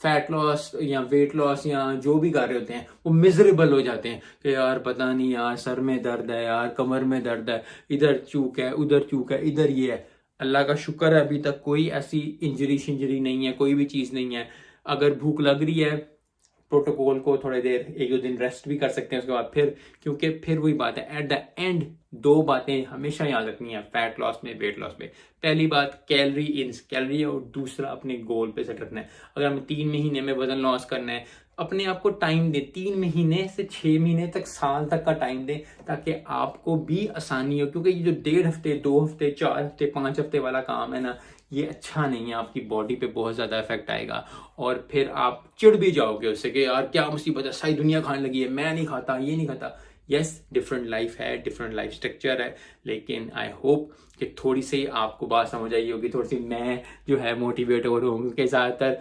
Fat loss या weight loss या जो भी कर रहे होते हैं वो मिजरेबल हो जाते हैं कि यार पता नहीं यार सर में दर्द है, यार कमर में दर्द है, इधर चूक है, उधर चूक है, इधर ये है। अल्लाह का शुक्र है अभी तक कोई ऐसी इंजरी शिंजरी नहीं है, कोई भी चीज़ नहीं है। अगर भूख लग रही है प्रोटोकॉल को थोड़ी देर 1-2 दिन रेस्ट भी कर सकते हैं उसके बाद फिर, क्योंकि फिर वही बात है एट द एंड 2 बातें हमेशा याद रखनी है फैट लॉस में, वेट लॉस में। पहली बात कैलोरी इन, कैलोरी, और दूसरा अपने गोल पे सेट रखना है। अगर हमें 3 महीने में वजन लॉस करना है, अपने आप को टाइम दें, 3 महीने से 6 महीने तक, साल तक का टाइम दें, ताकि आपको भी आसानी हो। क्योंकि ये जो 1.5 हफ्ते, 2 हफ्ते, 4 हफ्ते, 5 हफ्ते वाला काम है ना, ये अच्छा नहीं है, आपकी बॉडी पे बहुत ज़्यादा इफेक्ट आएगा और फिर आप चिढ़ भी जाओगे उससे कि यार क्या मुसीबत है, सारी दुनिया खाने लगी है, मैं नहीं खाता, ये नहीं खाता। यस, डिफरेंट लाइफ है, डिफरेंट लाइफ स्ट्रक्चर है, लेकिन आई होप कि थोड़ी सी आपको बात समझ आई होगी, थोड़ी सी मैं जो है मोटिवेट हो रहा हूँ, क्योंकि ज़्यादातर